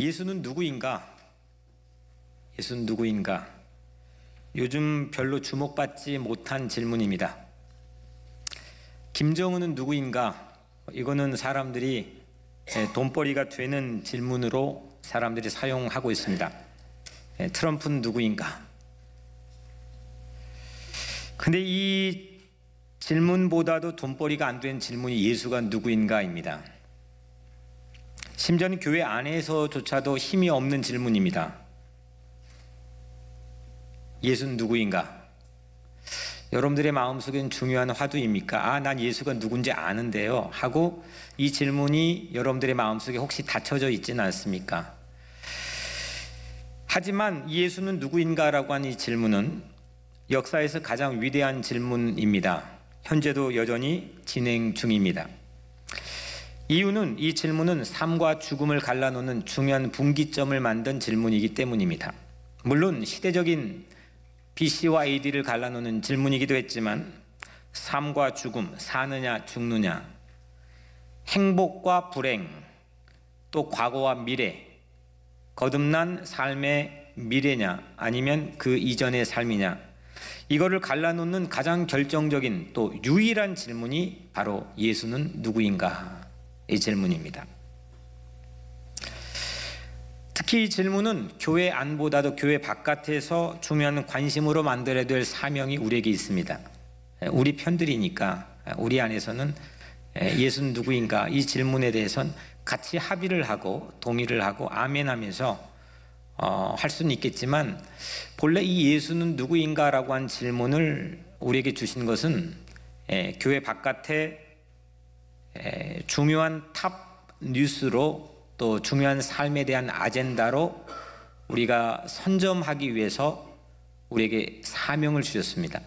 예수는 누구인가? 예수는 누구인가? 요즘 별로 주목받지 못한 질문입니다. 김정은은 누구인가? 이거는 사람들이 돈벌이가 되는 질문으로 사람들이 사용하고 있습니다. 트럼프는 누구인가? 근데 이 질문보다도 돈벌이가 안 된 질문이 예수가 누구인가입니다. 심지어는 교회 안에서조차도 힘이 없는 질문입니다. 예수는 누구인가? 여러분들의 마음속엔 중요한 화두입니까? 난 예수가 누군지 아는데요 하고 이 질문이 여러분들의 마음속에 혹시 닫혀져 있지는 않습니까? 하지만 예수는 누구인가라고 하는 이 질문은 역사에서 가장 위대한 질문입니다. 현재도 여전히 진행 중입니다. 이유는 이 질문은 삶과 죽음을 갈라놓는 중요한 분기점을 만든 질문이기 때문입니다. 물론 시대적인 BC와 AD를 갈라놓는 질문이기도 했지만 삶과 죽음, 사느냐 죽느냐, 행복과 불행, 또 과거와 미래, 거듭난 삶의 미래냐 아니면 그 이전의 삶이냐, 이거를 갈라놓는 가장 결정적인 또 유일한 질문이 바로 예수는 누구인가? 이 질문입니다. 특히 이 질문은 교회 안보다도 교회 바깥에서 중요한 관심으로 만들어야 될 사명이 우리에게 있습니다. 우리 편들이니까 우리 안에서는 예수는 누구인가? 이 질문에 대해서는 같이 합의를 하고 동의를 하고 아멘 하면서 할 수는 있겠지만 본래 이 예수는 누구인가라고 한 질문을 우리에게 주신 것은 교회 바깥에 중요한 탑 뉴스로 또 중요한 삶에 대한 아젠다로 우리가 선점하기 위해서 우리에게 사명을 주셨습니다.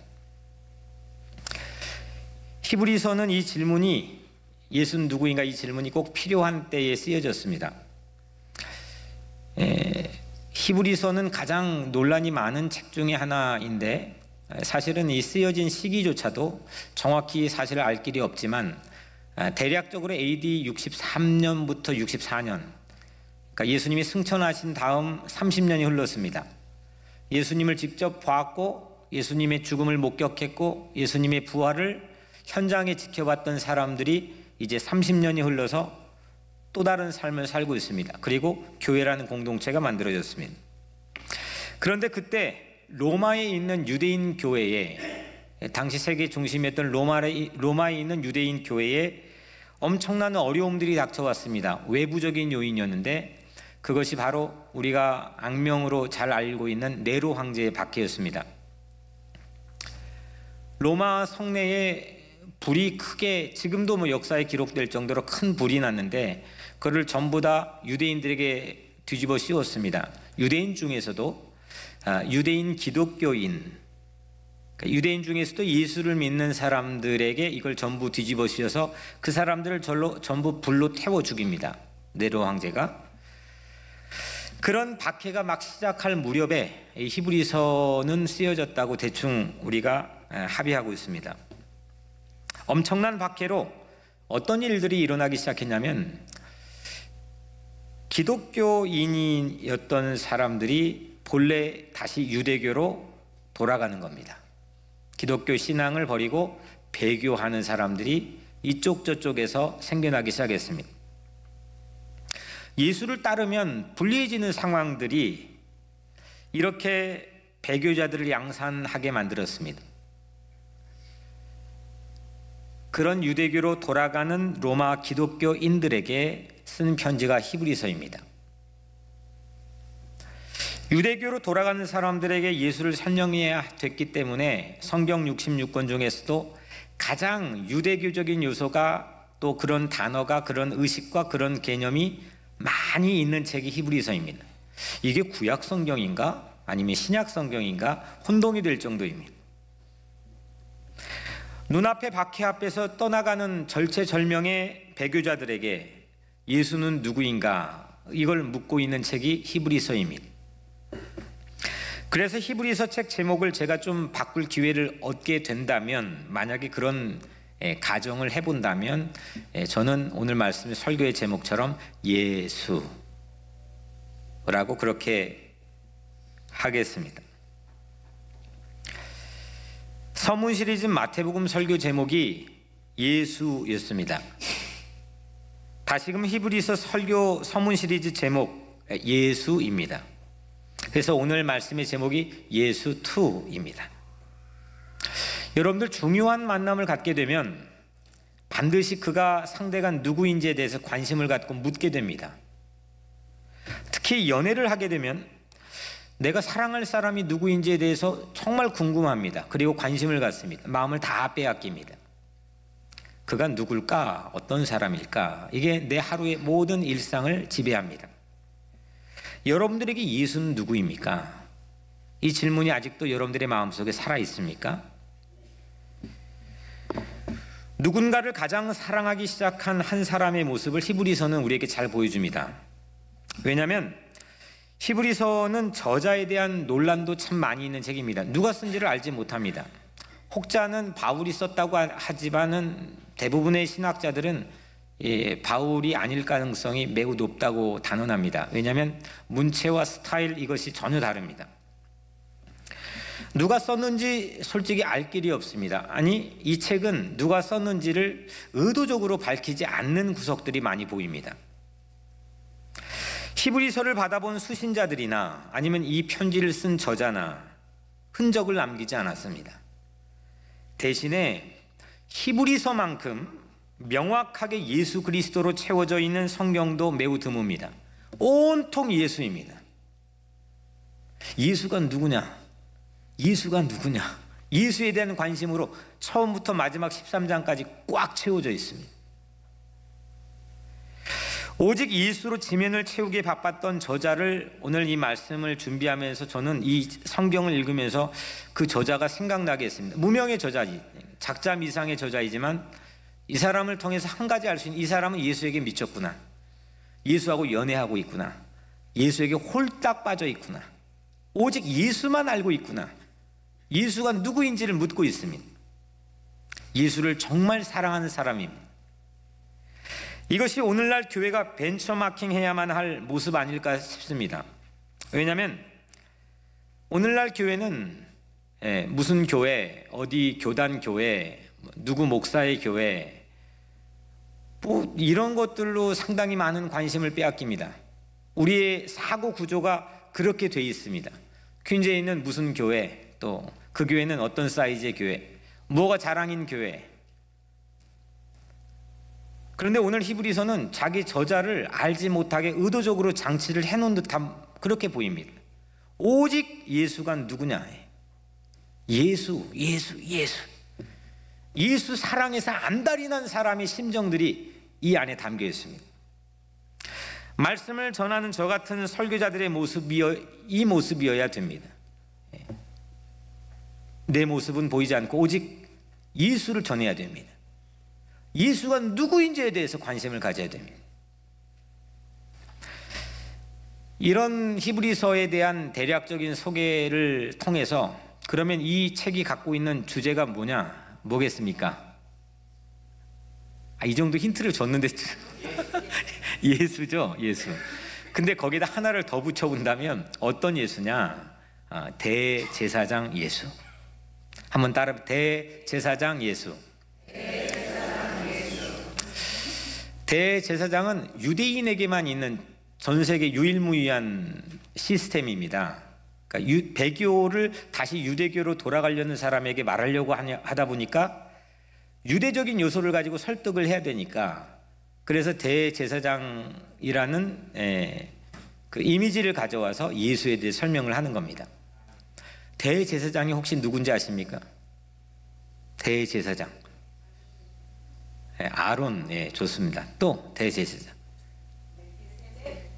히브리서는 이 질문이 예수는 누구인가 이 질문이 꼭 필요한 때에 쓰여졌습니다. 히브리서는 가장 논란이 많은 책 중에 하나인데 사실은 이 쓰여진 시기조차도 정확히 사실을 알 길이 없지만 대략적으로 AD 63년부터 64년, 그러니까 예수님이 승천하신 다음 30년이 흘렀습니다. 예수님을 직접 보았고 예수님의 죽음을 목격했고 예수님의 부활을 현장에 지켜봤던 사람들이 이제 30년이 흘러서 또 다른 삶을 살고 있습니다. 그리고 교회라는 공동체가 만들어졌습니다. 그런데 그때 로마에 있는 유대인 교회에, 당시 세계 중심이었던 로마에 있는 유대인 교회에 엄청난 어려움들이 닥쳐왔습니다. 외부적인 요인이었는데 그것이 바로 우리가 악명으로 잘 알고 있는 네로 황제의 박해였습니다. 로마 성내에 불이 크게, 지금도 역사에 기록될 정도로 큰 불이 났는데 그를 전부 다 유대인들에게 뒤집어 씌웠습니다. 유대인 중에서도 유대인 기독교인, 유대인 중에서도 예수를 믿는 사람들에게 이걸 전부 뒤집어 씌워서 그 사람들을 전부 불로 태워 죽입니다. 네로 황제가. 그런 박해가 막 시작할 무렵에 히브리서는 쓰여졌다고 대충 우리가 합의하고 있습니다. 엄청난 박해로 어떤 일들이 일어나기 시작했냐면 기독교인이었던 사람들이 본래 다시 유대교로 돌아가는 겁니다. 기독교 신앙을 버리고 배교하는 사람들이 이쪽 저쪽에서 생겨나기 시작했습니다. 예수를 따르면 불리해지는 상황들이 이렇게 배교자들을 양산하게 만들었습니다. 그런 유대교로 돌아가는 로마 기독교인들에게 쓴 편지가 히브리서입니다. 유대교로 돌아가는 사람들에게 예수를 설명해야 됐기 때문에 성경 66권 중에서도 가장 유대교적인 요소가, 또 그런 단어가, 그런 의식과 그런 개념이 많이 있는 책이 히브리서입니다. 이게 구약 성경인가 아니면 신약 성경인가 혼동이 될 정도입니다. 눈앞의 박해 앞에서 떠나가는 절체절명의 배교자들에게 예수는 누구인가, 이걸 묻고 있는 책이 히브리서입니다. 그래서 히브리서 책 제목을 제가 좀 바꿀 기회를 얻게 된다면, 만약에 그런 가정을 해본다면, 저는 오늘 말씀의 설교의 제목처럼 예수, 라고 그렇게 하겠습니다. 서문 시리즈 마태복음 설교 제목이 예수였습니다. 다시금 히브리서 설교 서문 시리즈 제목 예수입니다. 그래서 오늘 말씀의 제목이 예수2입니다. 여러분들 중요한 만남을 갖게 되면 반드시 그가 상대가 누구인지에 대해서 관심을 갖고 묻게 됩니다. 특히 연애를 하게 되면 내가 사랑할 사람이 누구인지에 대해서 정말 궁금합니다. 그리고 관심을 갖습니다. 마음을 다 빼앗깁니다. 그가 누굴까? 어떤 사람일까? 이게 내 하루의 모든 일상을 지배합니다. 여러분들에게 예수는 누구입니까? 이 질문이 아직도 여러분들의 마음속에 살아 있습니까? 누군가를 가장 사랑하기 시작한 한 사람의 모습을 히브리서는 우리에게 잘 보여줍니다. 왜냐하면 히브리서는 저자에 대한 논란도 참 많이 있는 책입니다. 누가 쓴지를 알지 못합니다. 혹자는 바울이 썼다고 하지만은 대부분의 신학자들은 바울이 아닐 가능성이 매우 높다고 단언합니다. 왜냐하면 문체와 스타일 이것이 전혀 다릅니다. 누가 썼는지 솔직히 알 길이 없습니다. 아니, 이 책은 누가 썼는지를 의도적으로 밝히지 않는 구석들이 많이 보입니다. 히브리서를 받아본 수신자들이나 아니면 이 편지를 쓴 저자나 흔적을 남기지 않았습니다. 대신에 히브리서만큼 명확하게 예수 그리스도로 채워져 있는 성경도 매우 드뭅니다. 온통 예수입니다. 예수가 누구냐? 예수가 누구냐? 예수에 대한 관심으로 처음부터 마지막 13장까지 꽉 채워져 있습니다. 오직 예수로 지면을 채우기에 바빴던 저자를 오늘 이 말씀을 준비하면서 저는 이 성경을 읽으면서 그 저자가 생각나게 했습니다. 무명의 저자지, 작자 미상의 저자이지만 이 사람을 통해서 한 가지 알 수 있는, 이 사람은 예수에게 미쳤구나, 예수하고 연애하고 있구나, 예수에게 홀딱 빠져 있구나, 오직 예수만 알고 있구나, 예수가 누구인지를 묻고 있습니다. 예수를 정말 사랑하는 사람입니다. 이것이 오늘날 교회가 벤처마킹 해야만 할 모습 아닐까 싶습니다. 왜냐하면 오늘날 교회는 무슨 교회, 어디 교단 교회, 누구 목사의 교회, 뭐 이런 것들로 상당히 많은 관심을 빼앗깁니다. 우리의 사고 구조가 그렇게 돼 있습니다. 퀸즈에 있는 무슨 교회, 또 그 교회는 어떤 사이즈의 교회, 뭐가 자랑인 교회. 그런데 오늘 히브리서는 자기 저자를 알지 못하게 의도적으로 장치를 해놓은 듯한 그렇게 보입니다. 오직 예수가 누구냐? 예수, 예수, 예수. 예수 사랑해서 안달이 난 사람의 심정들이 이 안에 담겨 있습니다. 말씀을 전하는 저 같은 설교자들의 이 모습이어야 됩니다. 내 모습은 보이지 않고 오직 예수를 전해야 됩니다. 예수가 누구인지에 대해서 관심을 가져야 됩니다. 이런 히브리서에 대한 대략적인 소개를 통해서 그러면 이 책이 갖고 있는 주제가 뭐겠습니까? 이 정도 힌트를 줬는데 예수죠, 예수. 근데 거기다 하나를 더 붙여본다면 어떤 예수냐? 대제사장 예수. 한번 따라, 대제사장 예수. 대제사장은 유대인에게만 있는 전 세계 유일무이한 시스템입니다. 그러니까 배교를 다시 유대교로 돌아가려는 사람에게 말하려고 하다 보니까 유대적인 요소를 가지고 설득을 해야 되니까, 그래서 대제사장이라는 그 이미지를 가져와서 예수에 대해 설명을 하는 겁니다. 대제사장이 혹시 누군지 아십니까? 대제사장. 아론, 좋습니다. 또 대제사장.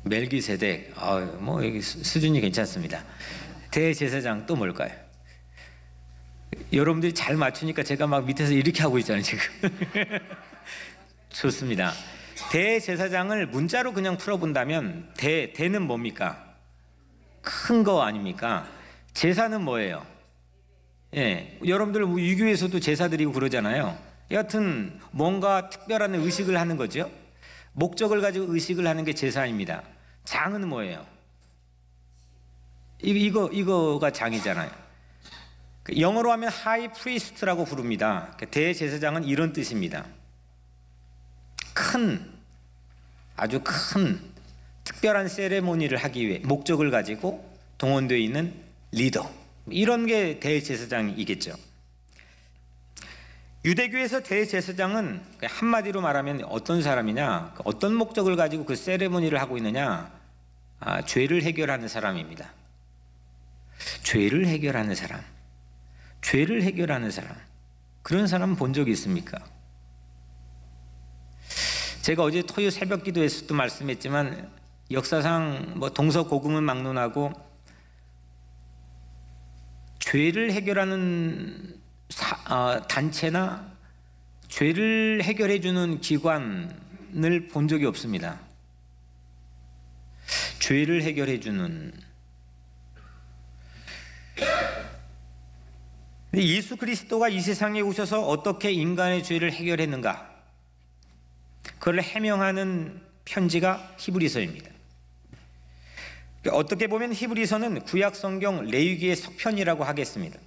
멜기세덱. 뭐 여기 수준이 괜찮습니다. 대제사장 또 뭘까요? 여러분들이 잘 맞추니까 제가 막 밑에서 이렇게 하고 있잖아요, 지금. 좋습니다. 대제사장을 문자로 그냥 풀어본다면 대는 뭡니까? 큰 거 아닙니까? 제사는 뭐예요? 여러분들 유교에서도 제사 드리고 그러잖아요. 여하튼 뭔가 특별한 의식을 하는 거죠. 목적을 가지고 의식을 하는 게 제사입니다. 장은 뭐예요? 이거가 장이잖아요. 영어로 하면 하이 프리스트라고 부릅니다. 대제사장은 이런 뜻입니다. 아주 큰 특별한 세레모니를 하기 위해 목적을 가지고 동원되어 있는 리더, 이런 게 대제사장이겠죠. 유대교에서 대제사장은 한마디로 말하면 어떤 사람이냐, 어떤 목적을 가지고 그 세레모니를 하고 있느냐, 죄를 해결하는 사람입니다. 죄를 해결하는 사람, 그런 사람 본 적이 있습니까? 제가 어제 토요 새벽 기도에서도 말씀했지만, 역사상 동서고금은 막론하고 죄를 해결하는 단체나 죄를 해결해주는 기관을 본 적이 없습니다. 죄를 해결해주는. 예수 그리스도가 이 세상에 오셔서 어떻게 인간의 죄를 해결했는가, 그걸 해명하는 편지가 히브리서입니다. 어떻게 보면 히브리서는 구약 성경 레위기의 서편이라고 하겠습니다.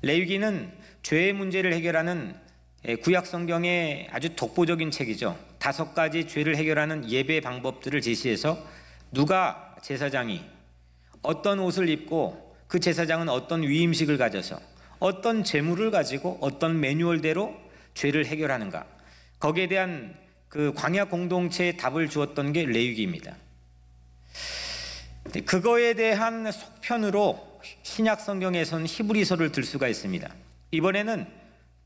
레위기는 죄의 문제를 해결하는 구약 성경의 아주 독보적인 책이죠. 5가지 죄를 해결하는 예배 방법들을 제시해서 누가 제사장이 어떤 옷을 입고 그 제사장은 어떤 위임식을 가져서 어떤 제물을 가지고 어떤 매뉴얼대로 죄를 해결하는가, 거기에 대한 그 광야 공동체의 답을 주었던 게 레위기입니다. 그거에 대한 속편으로 신약 성경에서는 히브리서를 들 수가 있습니다. 이번에는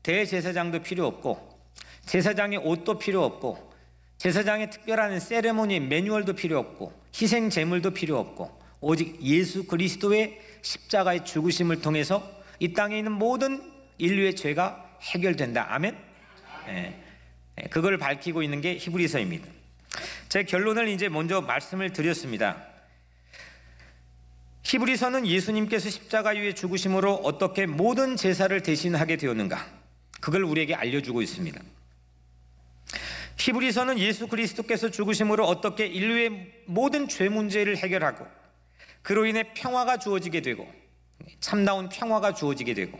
대제사장도 필요 없고 제사장의 옷도 필요 없고 제사장의 특별한 세레모니 매뉴얼도 필요 없고 희생 제물도 필요 없고 오직 예수 그리스도의 십자가의 죽으심을 통해서 이 땅에 있는 모든 인류의 죄가 해결된다. 아멘. 그걸 밝히고 있는 게 히브리서입니다. 제 결론을 이제 먼저 말씀을 드렸습니다. 히브리서는 예수님께서 십자가 위에 죽으심으로 어떻게 모든 제사를 대신하게 되었는가, 그걸 우리에게 알려주고 있습니다. 히브리서는 예수 그리스도께서 죽으심으로 어떻게 인류의 모든 죄 문제를 해결하고 그로 인해 평화가 주어지게 되고 참다운 평화가 주어지게 되고,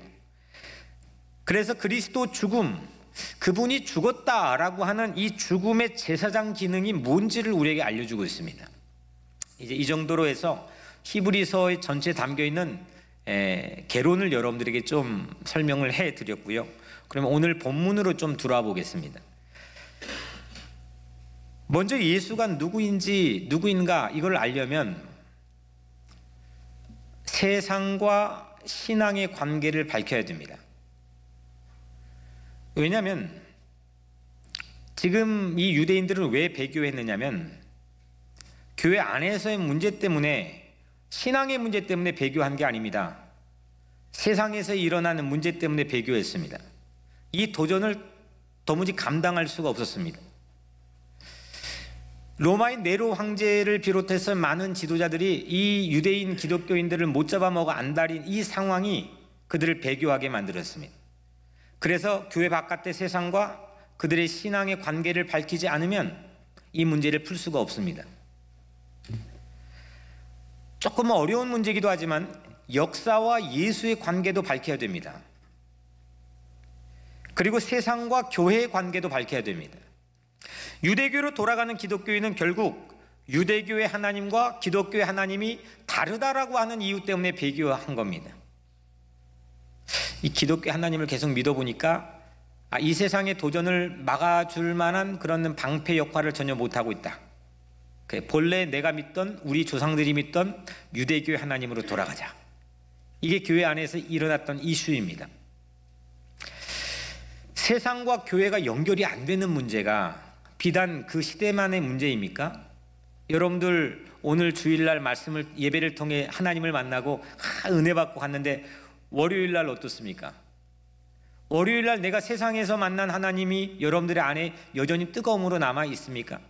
그래서 그리스도 죽음, 그분이 죽었다라고 하는 이 죽음의 제사장 기능이 뭔지를 우리에게 알려주고 있습니다. 이제 이 정도로 해서 히브리서의 전체에 담겨있는 개론을 여러분들에게 좀 설명을 해드렸고요. 그러면 오늘 본문으로 좀 들어와 보겠습니다. 먼저 예수가 누구인가 이걸 알려면 세상과 신앙의 관계를 밝혀야 됩니다. 왜냐하면 지금 이 유대인들은 왜 배교했느냐면 교회 안에서의 문제 때문에, 신앙의 문제 때문에 배교한 게 아닙니다. 세상에서 일어나는 문제 때문에 배교했습니다. 이 도전을 도무지 감당할 수가 없었습니다. 로마의 네로 황제를 비롯해서 많은 지도자들이 이 유대인 기독교인들을 못 잡아먹어 안달인 이 상황이 그들을 배교하게 만들었습니다. 그래서 교회 바깥의 세상과 그들의 신앙의 관계를 밝히지 않으면 이 문제를 풀 수가 없습니다. 조금 어려운 문제이기도 하지만 역사와 예수의 관계도 밝혀야 됩니다. 그리고 세상과 교회의 관계도 밝혀야 됩니다. 유대교로 돌아가는 기독교인은 결국 유대교의 하나님과 기독교의 하나님이 다르다라고 하는 이유 때문에 배교한 겁니다. 이 기독교 하나님을 계속 믿어보니까 이 세상의 도전을 막아줄 만한 그런 방패 역할을 전혀 못하고 있다. 본래 내가 믿던, 우리 조상들이 믿던 유대교의 하나님으로 돌아가자. 이게 교회 안에서 일어났던 이슈입니다. 세상과 교회가 연결이 안 되는 문제가 비단 그 시대만의 문제입니까? 여러분들 오늘 주일날 말씀을, 예배를 통해 하나님을 만나고 은혜 받고 갔는데 월요일날 어떻습니까? 월요일날 내가 세상에서 만난 하나님이 여러분들의 안에 여전히 뜨거움으로 남아 있습니까?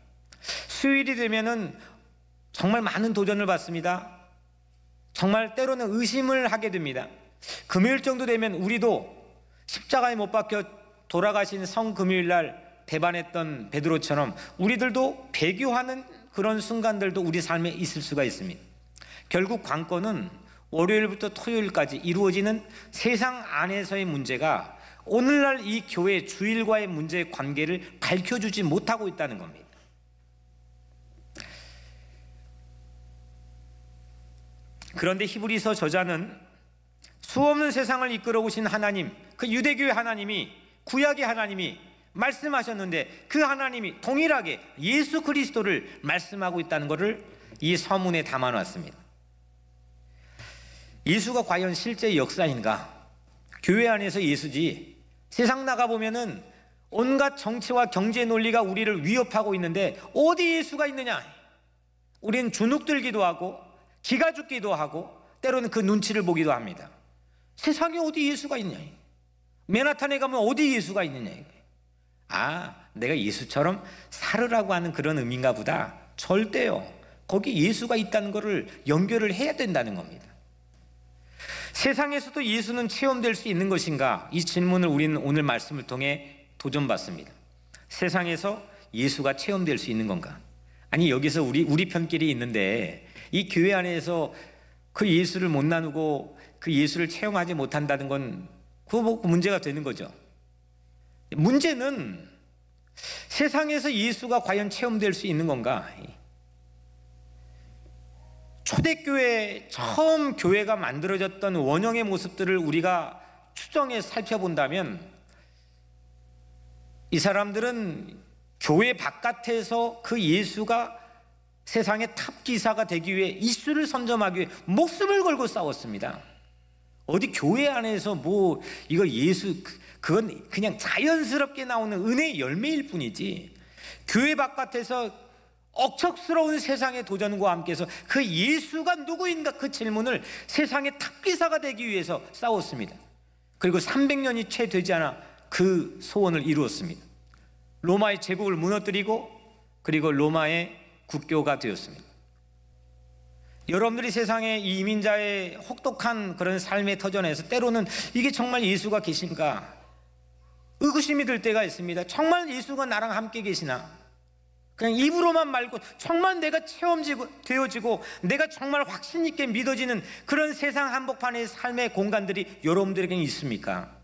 수요일이 되면은 정말 많은 도전을 받습니다. 정말 때로는 의심을 하게 됩니다. 금요일 정도 되면 우리도 십자가에 못 박혀 돌아가신 성금요일날 배반했던 베드로처럼 우리들도 배교하는 그런 순간들도 우리 삶에 있을 수가 있습니다. 결국 관건은 월요일부터 토요일까지 이루어지는 세상 안에서의 문제가 오늘날 이 교회 주일과의 문제의 관계를 밝혀주지 못하고 있다는 겁니다. 그런데 히브리서 저자는 수없는 세상을 이끌어 오신 하나님, 그 유대교의 하나님이, 구약의 하나님이 말씀하셨는데 그 하나님이 동일하게 예수 그리스도를 말씀하고 있다는 것을 이 서문에 담아놨습니다. 예수가 과연 실제 역사인가? 교회 안에서 예수지. 세상 나가보면은 온갖 정치와 경제 논리가 우리를 위협하고 있는데 어디 예수가 있느냐? 우리는 주눅들기도 하고 기가 죽기도 하고 때로는 그 눈치를 보기도 합니다. 세상에 어디 예수가 있냐? 맨하탄에 가면 어디 예수가 있느냐? 내가 예수처럼 살으라고 하는 그런 의미인가 보다. 절대요. 거기 예수가 있다는 것을 연결을 해야 된다는 겁니다. 세상에서도 예수는 체험될 수 있는 것인가? 이 질문을 우리는 오늘 말씀을 통해 도전받습니다. 세상에서 예수가 체험될 수 있는 건가? 아니, 여기서 우리 편끼리 있는데 이 교회 안에서 그 예수를 못 나누고 그 예수를 체험하지 못한다는 건 그거 뭐 문제가 되는 거죠. 문제는 세상에서 예수가 과연 체험될 수 있는 건가? 초대교회 처음 교회가 만들어졌던 원형의 모습들을 우리가 추정해 살펴본다면 이 사람들은 교회 바깥에서 그 예수가 세상의 탑기사가 되기 위해 이수를 선점하기 위해 목숨을 걸고 싸웠습니다. 어디 교회 안에서 뭐 이거 예수 그건 그냥 자연스럽게 나오는 은혜의 열매일 뿐이지, 교회 바깥에서 억척스러운 세상의 도전과 함께해서 그 예수가 누구인가 그 질문을 세상의 탑기사가 되기 위해서 싸웠습니다. 그리고 300년이 채 되지 않아 그 소원을 이루었습니다. 로마의 제국을 무너뜨리고 그리고 로마의 국교가 되었습니다. 여러분들이 세상의 이 이민자의 혹독한 그런 삶의 터전에서 때로는 이게 정말 예수가 계신가 의구심이 들 때가 있습니다. 정말 예수가 나랑 함께 계시나? 그냥 입으로만 말고 정말 내가 체험되어지고 내가 정말 확신 있게 믿어지는 그런 세상 한복판의 삶의 공간들이 여러분들에게 있습니까?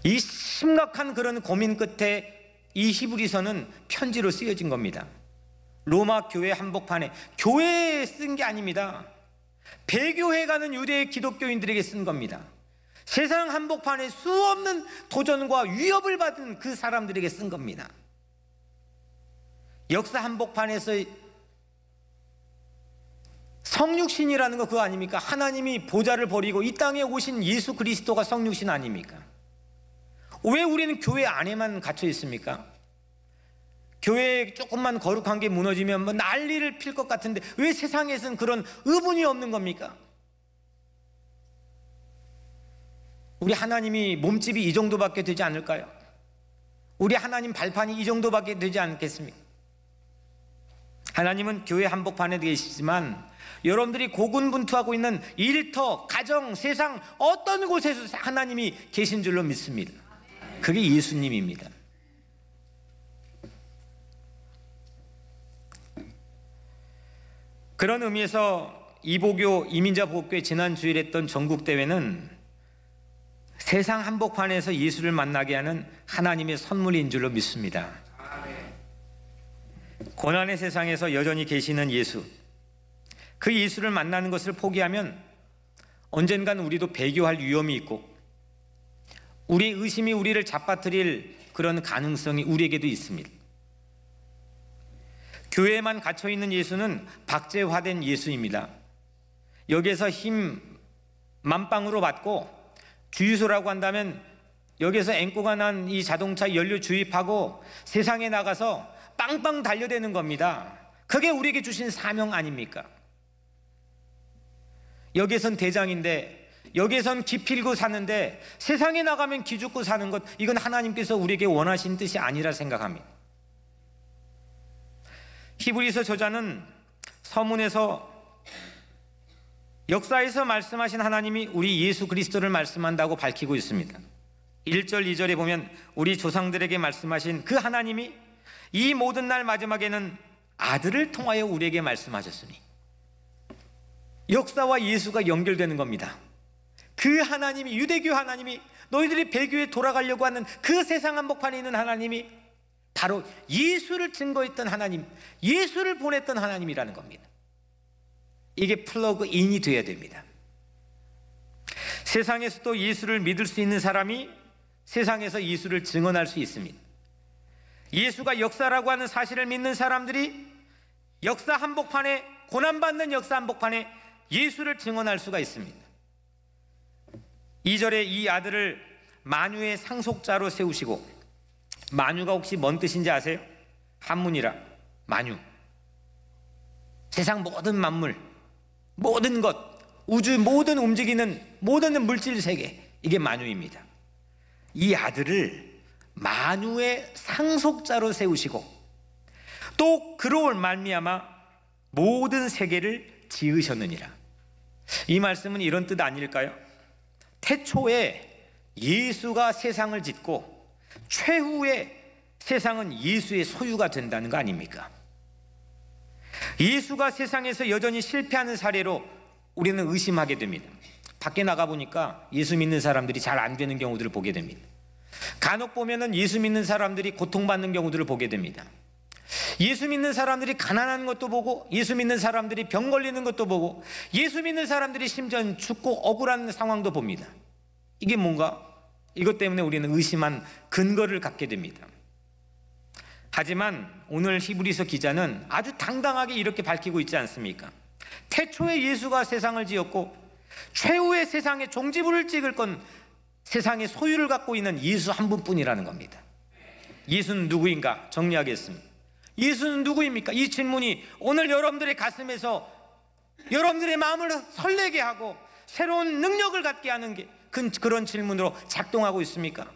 이 심각한 그런 고민 끝에 이 히브리서는 편지로 쓰여진 겁니다. 로마 교회 한복판에, 교회에 쓴 게 아닙니다. 배교회 가는 유대 기독교인들에게 쓴 겁니다. 세상 한복판에 수없는 도전과 위협을 받은 그 사람들에게 쓴 겁니다. 역사 한복판에서 성육신이라는 거 그거 아닙니까? 하나님이 보좌를 버리고 이 땅에 오신 예수 그리스도가 성육신 아닙니까? 왜 우리는 교회 안에만 갇혀 있습니까? 교회에 조금만 거룩한 게 무너지면 뭐 난리를 필 것 같은데 왜 세상에서는 그런 의문이 없는 겁니까? 우리 하나님이 몸집이 이 정도밖에 되지 않을까요? 우리 하나님 발판이 이 정도밖에 되지 않겠습니까? 하나님은 교회 한복판에 계시지만 여러분들이 고군분투하고 있는 일터, 가정, 세상 어떤 곳에서 하나님이 계신 줄로 믿습니다. 그게 예수님입니다. 그런 의미에서 이보교 이민자 보호교회 지난 주일 했던 전국대회는 세상 한복판에서 예수를 만나게 하는 하나님의 선물인 줄로 믿습니다. 고난의 세상에서 여전히 계시는 예수, 그 예수를 만나는 것을 포기하면 언젠간 우리도 배교할 위험이 있고 우리의 의심이 우리를 잡아뜨릴 그런 가능성이 우리에게도 있습니다. 교회에만 갇혀있는 예수는 박제화된 예수입니다. 여기에서 힘 만방으로 받고 주유소라고 한다면 여기에서 앵꼬가 난 이 자동차 연료 주입하고 세상에 나가서 빵빵 달려대는 겁니다. 그게 우리에게 주신 사명 아닙니까? 여기에선 대장인데 여기에선 기필고 사는데 세상에 나가면 기죽고 사는 것, 이건 하나님께서 우리에게 원하신 뜻이 아니라 생각합니다. 히브리서 저자는 서문에서 역사에서 말씀하신 하나님이 우리 예수 그리스도를 말씀한다고 밝히고 있습니다. 1절 2절에 보면 우리 조상들에게 말씀하신 그 하나님이 이 모든 날 마지막에는 아들을 통하여 우리에게 말씀하셨으니, 역사와 예수가 연결되는 겁니다. 그 하나님이, 유대교 하나님이, 너희들이 배교에 돌아가려고 하는 그 세상 한복판에 있는 하나님이 바로 예수를 증거했던 하나님, 예수를 보냈던 하나님이라는 겁니다. 이게 플러그인이 돼야 됩니다. 세상에서도 예수를 믿을 수 있는 사람이 세상에서 예수를 증언할 수 있습니다. 예수가 역사라고 하는 사실을 믿는 사람들이 역사 한복판에, 고난받는 역사 한복판에 예수를 증언할 수가 있습니다. 2절에 이 아들을 만유의 상속자로 세우시고, 만유가 혹시 뭔 뜻인지 아세요? 한문이라 만유, 세상 모든 만물, 모든 것, 우주 모든 움직이는 모든 물질 세계, 이게 만유입니다. 이 아들을 만유의 상속자로 세우시고 또 그로 말미암아 모든 세계를 지으셨느니라. 이 말씀은 이런 뜻 아닐까요? 태초에 예수가 세상을 짓고 최후에 세상은 예수의 소유가 된다는 거 아닙니까? 예수가 세상에서 여전히 실패하는 사례로 우리는 의심하게 됩니다. 밖에 나가보니까 예수 믿는 사람들이 잘 안 되는 경우들을 보게 됩니다. 간혹 보면은 예수 믿는 사람들이 고통받는 경우들을 보게 됩니다. 예수 믿는 사람들이 가난한 것도 보고, 예수 믿는 사람들이 병 걸리는 것도 보고, 예수 믿는 사람들이 심지어 죽고 억울한 상황도 봅니다. 이게 뭔가? 이것 때문에 우리는 의심한 근거를 갖게 됩니다. 하지만 오늘 히브리서 기자는 아주 당당하게 이렇게 밝히고 있지 않습니까? 태초에 예수가 세상을 지었고 최후의 세상에 종지부를 찍을 건 세상의 소유를 갖고 있는 예수 한 분뿐이라는 겁니다. 예수는 누구인가? 정리하겠습니다. 예수는 누구입니까? 이 질문이 오늘 여러분들의 가슴에서 여러분들의 마음을 설레게 하고 새로운 능력을 갖게 하는 게 그런 질문으로 작동하고 있습니까?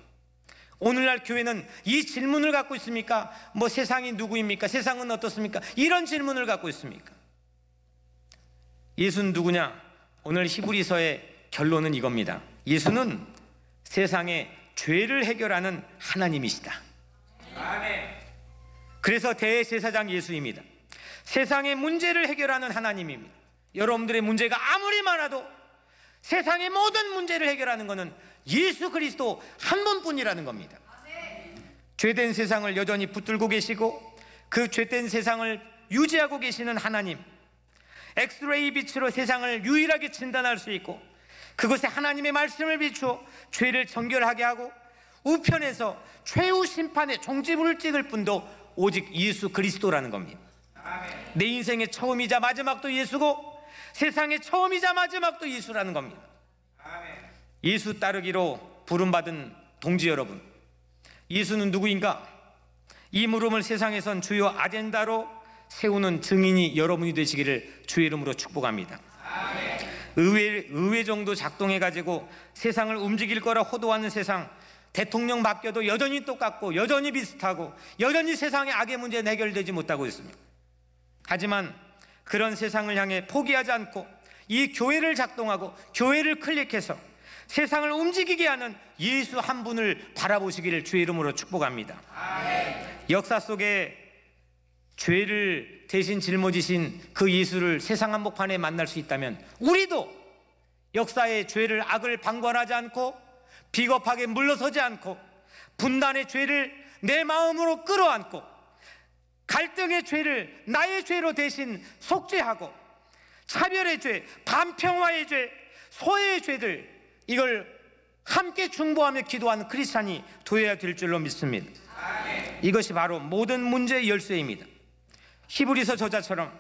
오늘날 교회는 이 질문을 갖고 있습니까? 뭐 세상이 누구입니까? 세상은 어떻습니까? 이런 질문을 갖고 있습니까? 예수는 누구냐? 오늘 히브리서의 결론은 이겁니다. 예수는 세상의 죄를 해결하는 하나님이시다. 아멘. 그래서 대제사장 예수입니다. 세상의 문제를 해결하는 하나님입니다. 여러분들의 문제가 아무리 많아도 세상의 모든 문제를 해결하는 것은 예수 그리스도 한 분뿐이라는 겁니다. 죄된 세상을 여전히 붙들고 계시고 그 죄된 세상을 유지하고 계시는 하나님, 엑스레이 빛으로 세상을 유일하게 진단할 수 있고 그것에 하나님의 말씀을 비추어 죄를 정결하게 하고 우편에서 최후 심판의 종지부를 찍을 분도 오직 예수 그리스도라는 겁니다. 내 인생의 처음이자 마지막도 예수고 세상의 처음이자 마지막도 예수라는 겁니다. 예수 따르기로 부름받은 동지 여러분, 예수는 누구인가? 이 물음을 세상에선 주요 아젠다로 세우는 증인이 여러분이 되시기를 주의 이름으로 축복합니다. 의회 정도 작동해가지고 세상을 움직일 거라 호도하는 세상, 대통령 바뀌어도 여전히 똑같고 여전히 비슷하고 여전히 세상의 악의 문제는 해결되지 못하고 있습니다. 하지만 그런 세상을 향해 포기하지 않고 이 교회를 작동하고 교회를 클릭해서 세상을 움직이게 하는 예수 한 분을 바라보시기를 주의 이름으로 축복합니다. 역사 속에 죄를 대신 짊어지신 그 예수를 세상 한복판에 만날 수 있다면 우리도 역사의 죄를, 악을 방관하지 않고 비겁하게 물러서지 않고 분단의 죄를 내 마음으로 끌어안고 갈등의 죄를 나의 죄로 대신 속죄하고 차별의 죄, 반평화의 죄, 소외의 죄들, 이걸 함께 중보하며 기도하는 크리스찬이 되어야 될 줄로 믿습니다. 이것이 바로 모든 문제의 열쇠입니다. 히브리서 저자처럼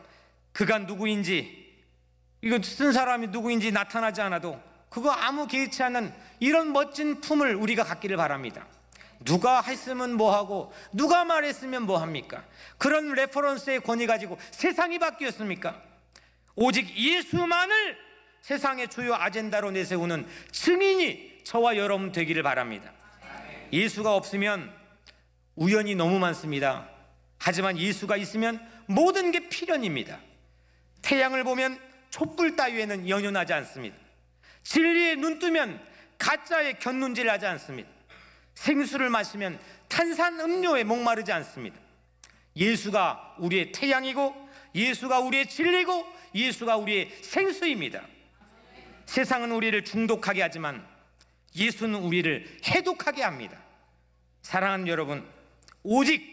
그가 누구인지, 이거 쓴 사람이 누구인지 나타나지 않아도 그거 아무 개의치 않은 이런 멋진 품을 우리가 갖기를 바랍니다. 누가 했으면 뭐하고 누가 말했으면 뭐합니까? 그런 레퍼런스의 권위 가지고 세상이 바뀌었습니까? 오직 예수만을 세상의 주요 아젠다로 내세우는 증인이 저와 여러분 되기를 바랍니다. 예수가 없으면 우연이 너무 많습니다. 하지만 예수가 있으면 모든 게 필연입니다. 태양을 보면 촛불 따위에는 연연하지 않습니다. 진리에 눈 뜨면 가짜에 곁눈질하지 않습니다. 생수를 마시면 탄산음료에 목마르지 않습니다. 예수가 우리의 태양이고 예수가 우리의 진리고 예수가 우리의 생수입니다. 세상은 우리를 중독하게 하지만 예수는 우리를 해독하게 합니다. 사랑하는 여러분, 오직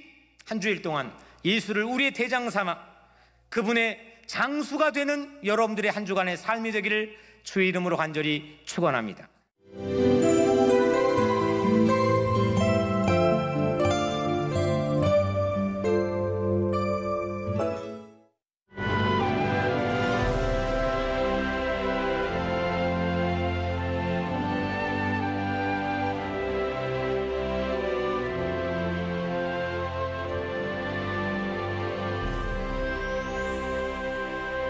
한 주일 동안 예수를 우리의 대장 삼아 그분의 장수가 되는 여러분들의 한 주간의 삶이 되기를 주의 이름으로 간절히 축원합니다.